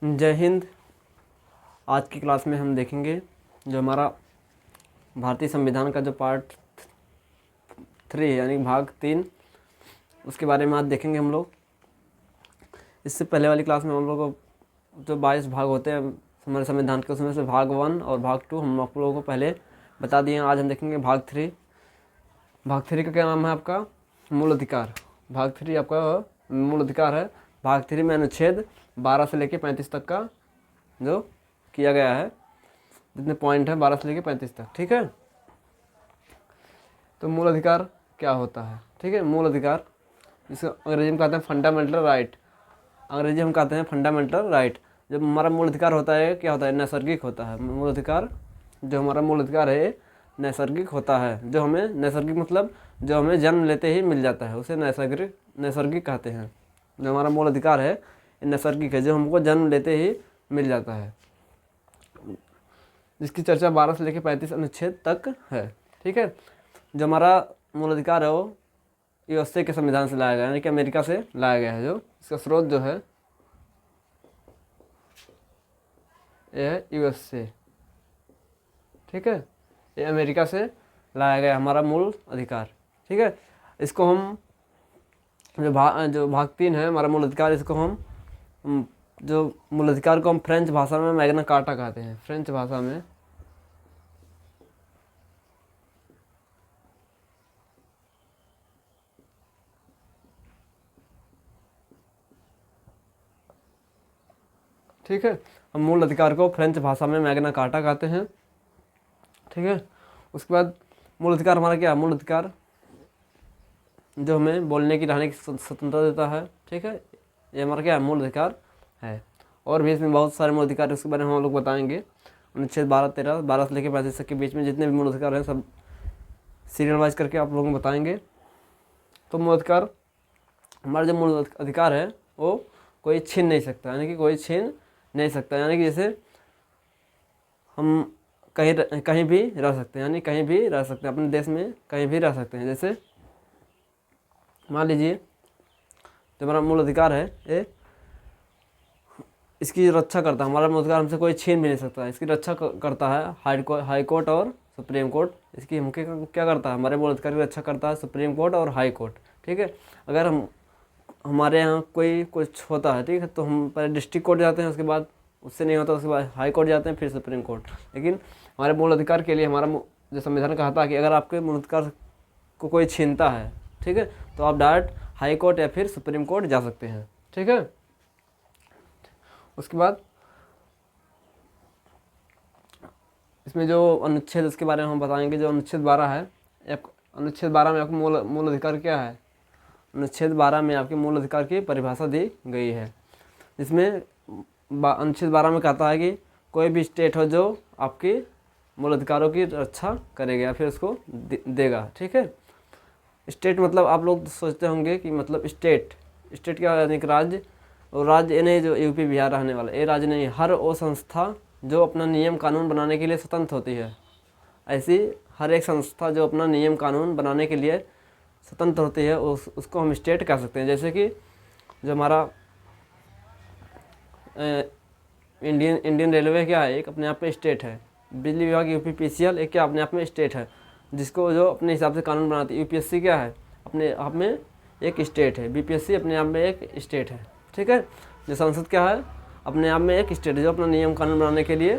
जय हिंद। आज की क्लास में हम देखेंगे जो हमारा भारतीय संविधान का जो पार्ट 3 है यानी भाग 3, उसके बारे में आज देखेंगे हम लोग। इससे पहले वाली क्लास में हम लोग को जो 22 भाग होते हैं हमारे संविधान के, उसमें से भाग 1 और भाग 2 हम आप लोगों को पहले बता दिए हैं। आज हम देखेंगे भाग 3। भाग 3 का क्या नाम है आपका? मूल अधिकार। भाग 3 आपका मूल अधिकार है। भाग 3 में अनुच्छेद 12 से लेकर 35 तक का जो किया गया है, जितने पॉइंट है 12 से लेकर 35 तक। ठीक है, तो मूल अधिकार क्या होता है? ठीक है, मूल अधिकार जिसको अंग्रेजी में कहते हैं फंडामेंटल राइट। अंग्रेजी हम कहते हैं फंडामेंटल राइट। जब हमारा मूल अधिकार होता है, क्या होता है? नैसर्गिक होता है। मूल अधिकार, जो हमारा मूल अधिकार है नैसर्गिक होता है। जो हमें नैसर्गिक मतलब जो हमें जन्म लेते ही मिल जाता है, उसे नैसर्गिक कहते हैं। जो हमारा मूल अधिकार है नैसर्गिक है, जो हमको जन्म लेते ही मिल जाता है, जिसकी चर्चा 12 से लेकर 35 अनुच्छेद तक है। ठीक है, जो हमारा मूल अधिकार है वो यूएसए के संविधान से लाया गया, यानी कि अमेरिका से लाया गया है। जो इसका स्रोत जो है ये है यूएसए। ठीक है, ये अमेरिका से लाया गया हमारा मूल अधिकार। ठीक है, इसको हम जो भाग 3 है हमारा मूल अधिकार, इसको हम जो मूल अधिकार को हम फ्रेंच भाषा में मैग्ना कार्टा कहते हैं। फ्रेंच भाषा में ठीक है, हम मूल अधिकार को फ्रेंच भाषा में मैग्ना कार्टा कहते हैं। ठीक है, उसके बाद मूल अधिकार हमारा क्या है? मूल अधिकार जो हमें बोलने की रहने की स्वतंत्रता देता है। ठीक है, ये हमारा क्या है? मूल अधिकार है। और भी इसमें बहुत सारे मूल अधिकार है, उसके बारे में हम लोग बताएंगे। अनुच्छेद 12 से लेकर 35 तक के बीच में जितने भी मूल अधिकार हैं सब सीरियल वाइज करके आप लोगों को बताएंगे। तो मूल अधिकार, हमारा जो मूल अधिकार है वो कोई छीन नहीं सकता, यानी कि कोई छीन नहीं सकता। यानी कि जैसे हम कहीं भी रह सकते हैं, यानी कहीं भी रह सकते हैं, अपने देश में कहीं भी रह सकते हैं। जैसे मान लीजिए जो हमारा मूल अधिकार है ये इसकी रक्षा करता है। हमारा मूल अधिकार हमसे कोई छीन भी नहीं सकता, इसकी रक्षा करता है हाई कोर्ट और सुप्रीम कोर्ट। इसकी हम क्या करता है? हमारे मूल अधिकार की रक्षा करता है सुप्रीम कोर्ट और हाई कोर्ट। ठीक है, अगर हमारे यहाँ कोई कुछ होता है, ठीक है, तो हम पहले डिस्ट्रिक्ट कोर्ट जाते हैं, उसके बाद उससे नहीं होता उसके बाद हाई कोर्ट जाते हैं, फिर सुप्रीम कोर्ट। लेकिन हमारे मूल अधिकार के लिए हमारा जो संविधान कहता है कि अगर आपके मूल अधिकार को कोई छीनता है, ठीक है, तो आप डायरेक्ट हाई कोर्ट या फिर सुप्रीम कोर्ट जा सकते हैं। ठीक है, उसके बाद इसमें जो अनुच्छेद उसके बारे में हम बताएंगे। जो अनुच्छेद 12 है, अनुच्छेद 12 में आपको मूल अधिकार क्या है? अनुच्छेद 12 में आपके मूल अधिकार की परिभाषा दी गई है, जिसमें अनुच्छेद 12 में कहता है कि कोई भी स्टेट हो जो आपके मूल अधिकारों की रक्षा करेगा या फिर उसको देगा। ठीक है, स्टेट मतलब आप लोग सोचते होंगे कि मतलब स्टेट क्या है? यानी कि राज्य। और राज्य ये नहीं जो यूपी बिहार रहने वाला, ये राज्य नहीं। हर वो संस्था जो अपना नियम कानून बनाने के लिए स्वतंत्र होती है, ऐसी हर एक संस्था जो अपना नियम कानून बनाने के लिए स्वतंत्र होती है उसको हम स्टेट कह सकते हैं। जैसे कि जो हमारा इंडियन रेलवे क्या है? एक अपने आप में स्टेट है। बिजली विभाग यूपीपीसीएल एक क्या अपने आप में स्टेट है, जिसको जो अपने हिसाब से कानून बनाती है। यूपीएससी क्या है? अपने आप में एक स्टेट है। बीपीएससी अपने आप में एक स्टेट है। ठीक है, जो संसद क्या है? अपने आप में एक स्टेट है, जो अपना नियम कानून बनाने के लिए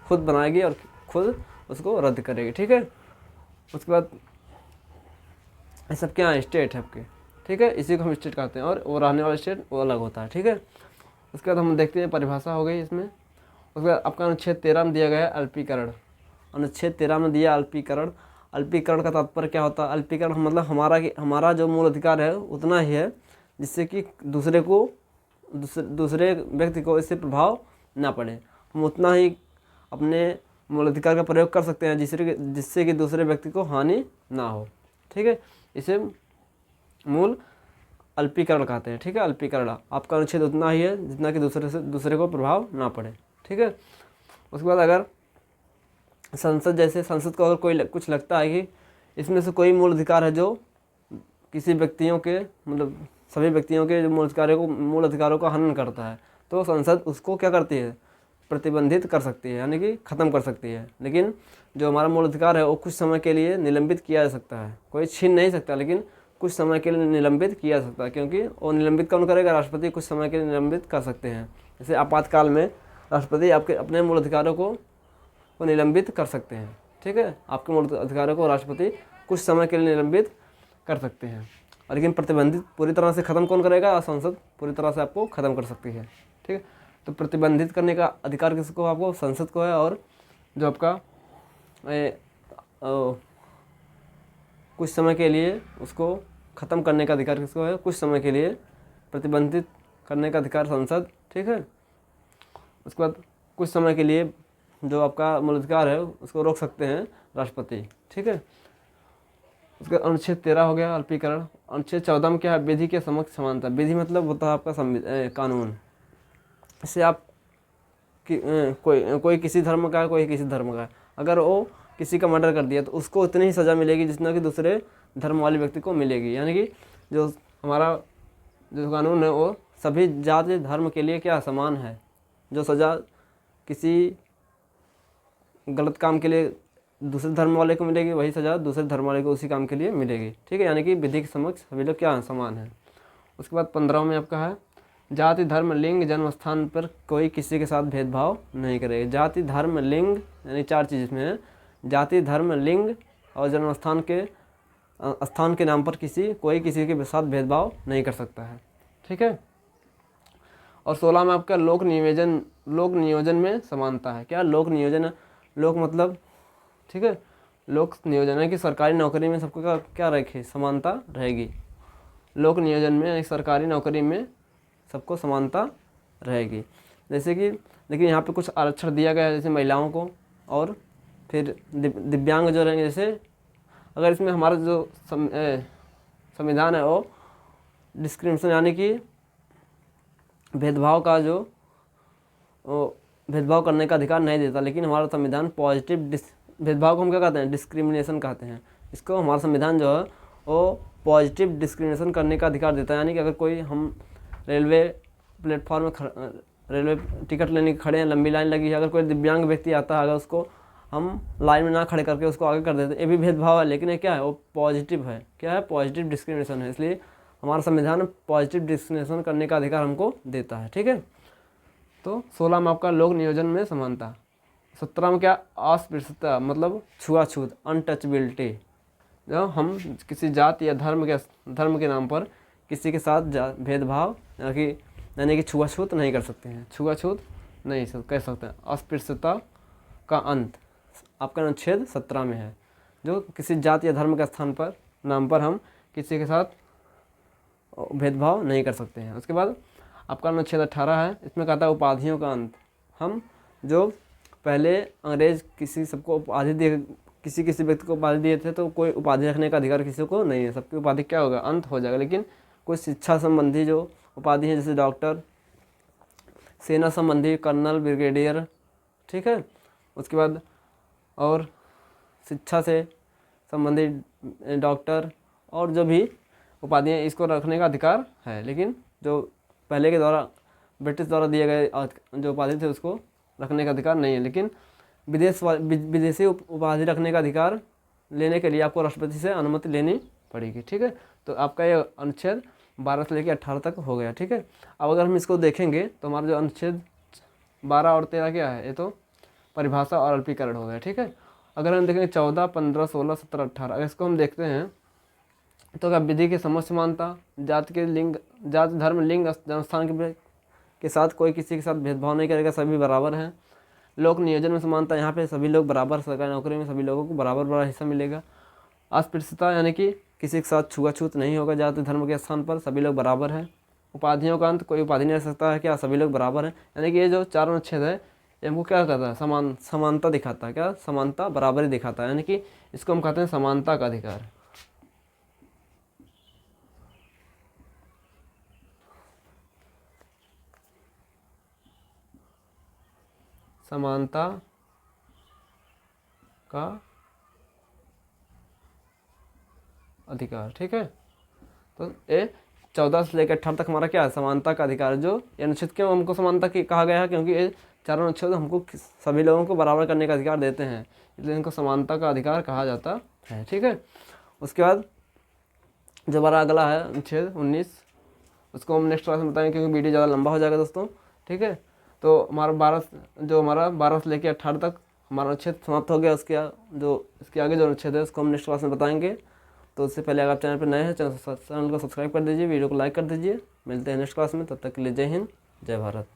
खुद बनाएगी और खुद उसको रद्द करेगी। ठीक है, उसके बाद ये सब क्या है? स्टेट है आपके। ठीक है, इसी को हम स्टेट कहते हैं, और वो रहने वाला स्टेट वो अलग होता है। ठीक है, उसके बाद हम देखते हैं परिभाषा हो गई इसमें। उसके बाद आपका अनुच्छेद 13 में दिया गया है अल्पीकरण। अनुच्छेद 13 में दिया अल्पीकरण। अल्पीकरण का तात्पर्य क्या होता है? अल्पीकरण मतलब हमारा जो मूल अधिकार है उतना ही है, जिससे कि दूसरे व्यक्ति को इससे प्रभाव ना पड़े। हम उतना ही अपने मूल अधिकार का प्रयोग कर सकते हैं जिससे कि दूसरे व्यक्ति को हानि ना हो। ठीक है, इसे मूल अल्पीकरण कहते हैं। ठीक है, अल्पीकरण आपका अनुच्छेद उतना ही है जितना कि दूसरे को प्रभाव ना पड़े। ठीक है, उसके बाद अगर संसद को अगर कोई कुछ लगता है कि इसमें से कोई मूल अधिकार है जो किसी व्यक्तियों के मतलब सभी व्यक्तियों के मूल अधिकारों को हनन करता है, तो संसद उसको क्या करती है, प्रतिबंधित कर सकती है, यानी कि ख़त्म कर सकती है। लेकिन जो हमारा मूल अधिकार है वो कुछ समय के लिए निलंबित किया जा सकता है, कोई छीन नहीं सकता, लेकिन कुछ समय के लिए निलंबित किया जा सकता है, क्योंकि वो निलंबित कौन करेगा, राष्ट्रपति कुछ समय के लिए निलंबित कर सकते हैं। जैसे आपातकाल में राष्ट्रपति आपके अपने मूल अधिकारों को निलंबित कर सकते हैं। ठीक है, आपके मूल अधिकारों को राष्ट्रपति कुछ समय के लिए निलंबित कर सकते हैं, और लेकिन प्रतिबंधित पूरी तरह से ख़त्म कौन करेगा, संसद पूरी तरह से आपको ख़त्म कर सकती है। ठीक है, तो प्रतिबंधित करने का अधिकार किसको, आपको संसद को है, और जो आपका कुछ समय के लिए उसको ख़त्म करने का अधिकार किसको है, कुछ समय के लिए प्रतिबंधित करने का अधिकार संसद। ठीक है, उसके बाद कुछ समय के लिए जो आपका मूल अधिकार है उसको रोक सकते हैं राष्ट्रपति। ठीक है, उसका अनुच्छेद 13 हो गया अल्पीकरण। अनुच्छेद 14 में क्या है, विधि के समक्ष समानता। विधि मतलब होता है आपका कानून। इससे आप कोई किसी धर्म का है, कोई किसी धर्म का है, अगर वो किसी का मर्डर कर दिया तो उसको उतनी ही सज़ा मिलेगी जितना कि दूसरे धर्म वाले व्यक्ति को मिलेगी। यानी कि जो हमारा जो कानून है वो सभी जाति धर्म के लिए क्या समान है। जो सज़ा किसी गलत काम के लिए दूसरे धर्म वाले को मिलेगी, वही सज़ा दूसरे धर्म वाले को उसी काम के लिए मिलेगी। ठीक है, यानी कि विधि के समक्ष सभी लोग क्या समान है। उसके बाद 15 में आपका है, जाति धर्म लिंग जन्म स्थान पर कोई किसी के साथ भेदभाव नहीं करेगा। जाति धर्म लिंग यानी 4 चीज़ इसमें है, जाति धर्म लिंग और जन्म स्थान के नाम पर कोई किसी के साथ भेदभाव नहीं कर सकता है। ठीक है, और 16 में आपका लोक नियोजन में समानता है। क्या लोक नियोजन है, लोक मतलब ठीक है, लोक नियोजन है कि सरकारी नौकरी में सबको क्या रखे, समानता रहेगी। लोक नियोजन में सरकारी नौकरी में सबको समानता रहेगी। जैसे कि लेकिन यहाँ पे कुछ आरक्षण दिया गया है, जैसे महिलाओं को, और फिर दिव्यांग जो रहेंगे। जैसे अगर इसमें हमारा जो संविधान है वो डिस्क्रिमिनेशन यानी कि भेदभाव करने का अधिकार नहीं देता, लेकिन हमारा संविधान पॉजिटिव भेदभाव को हम क्या कहते हैं, डिस्क्रिमिनेशन कहते हैं। इसको हमारा संविधान जो है वो पॉजिटिव डिस्क्रिमिनेशन करने का अधिकार देता है। यानी कि अगर कोई हम रेलवे प्लेटफॉर्म में रेलवे टिकट लेने खड़े हैं, लंबी लाइन लगी है, अगर कोई दिव्यांग व्यक्ति आता है, अगर उसको हम लाइन में ना खड़े करके उसको आगे कर देते हैं, ये भी भेदभाव है, लेकिन ये क्या है, वो पॉजिटिव है। क्या है, पॉजिटिव डिस्क्रिमिनेशन है। इसलिए हमारा संविधान पॉजिटिव डिस्क्रिमिनेशन करने का अधिकार हमको देता है। ठीक है, तो 16 में आपका लोक नियोजन में समानता। 17 में क्या, अस्पृश्यता मतलब छुआछूत, अनटचबिलिटी। जो हम किसी जाति या धर्म के नाम पर किसी के साथ भेदभाव यानी कि छुआछूत नहीं कर सकते हैं, छुआछूत नहीं कर सकते हैं। अस्पृश्यता का अंत आपका अनुच्छेद 17 में है, जो किसी जाति या धर्म के नाम पर हम किसी के साथ भेदभाव नहीं कर सकते हैं। उसके बाद आपका अनुच्छेद 18 है, इसमें कहता है उपाधियों का अंत। हम जो पहले अंग्रेज सबको उपाधि दिए, किसी व्यक्ति को उपाधि दिए थे, तो कोई उपाधि रखने का अधिकार किसी को नहीं है, सबकी उपाधि क्या होगा, अंत हो जाएगा। लेकिन कुछ शिक्षा संबंधी जो उपाधि है, जैसे डॉक्टर, सेना संबंधी कर्नल, ब्रिगेडियर। ठीक है, उसके बाद और शिक्षा से संबंधित डॉक्टर और जो भी उपाधियाँ, इसको रखने का अधिकार है। लेकिन जो पहले के द्वारा ब्रिटिश द्वारा दिए गए जो उपाधि थे उसको रखने का अधिकार नहीं है। लेकिन विदेशी उपाधि रखने का अधिकार लेने के लिए आपको राष्ट्रपति से अनुमति लेनी पड़ेगी। ठीक है, तो आपका ये अनुच्छेद 12 से लेकर 18 तक हो गया। ठीक है, अब अगर हम इसको देखेंगे तो हमारा जो अनुच्छेद 12 और 13 क्या है, ये तो परिभाषा और अल्पीकरण हो गया। ठीक है, अगर हम देखेंगे 14, 15, 16, 17, 18, अगर इसको हम देखते हैं तो क्या विधि के समक्ष समानता, जाति धर्म लिंग जन्मस्थान के साथ कोई किसी के साथ भेदभाव नहीं करेगा, सभी बराबर हैं। लोक नियोजन में समानता, यहाँ पे सभी लोग बराबर, सरकारी नौकरी में सभी लोगों को बराबर हिस्सा मिलेगा। अस्पृश्यता यानी कि किसी के साथ छुआछूत नहीं होगा, जाति धर्म के स्थान पर सभी लोग बराबर हैं। उपाधियों का अंत, कोई उपाधि नहीं रख सकता है, क्या सभी लोग बराबर हैं। यानी कि ये जो चारों अनुच्छेद है ये हमको क्या कहता है, समानता दिखाता है। क्या, समानता बराबरी दिखाता है, यानी कि इसको हम कहते हैं समानता का अधिकार। समानता का अधिकार। ठीक है, तो ये 14 से लेकर 18 तक हमारा क्या है, समानता का अधिकार। जो ये अनुच्छेद क्यों हमको समानता की कहा गया है, क्योंकि ये चारों अनुच्छेद हमको सभी लोगों को बराबर करने का अधिकार देते हैं, इसलिए इनको समानता का अधिकार कहा जाता है। ठीक है, उसके बाद जो हमारा अगला है अनुच्छेद 19, उसको हम नेक्स्ट क्लास में बताएंगे क्योंकि वीडियो ज़्यादा लंबा हो जाएगा दोस्तों। ठीक है, तो हमारा 12 से लेकर 18 तक हमारा अनुच्छेद समाप्त हो गया। इसके आगे जो अनुच्छेद है उसको हम नेक्स्ट क्लास में बताएंगे। तो उससे पहले अगर आप चैनल पर नए हैं, चैनल को सब्सक्राइब कर दीजिए, वीडियो को लाइक कर दीजिए। मिलते हैं नेक्स्ट क्लास में, तब तक के लिए जय हिंद, जय भारत।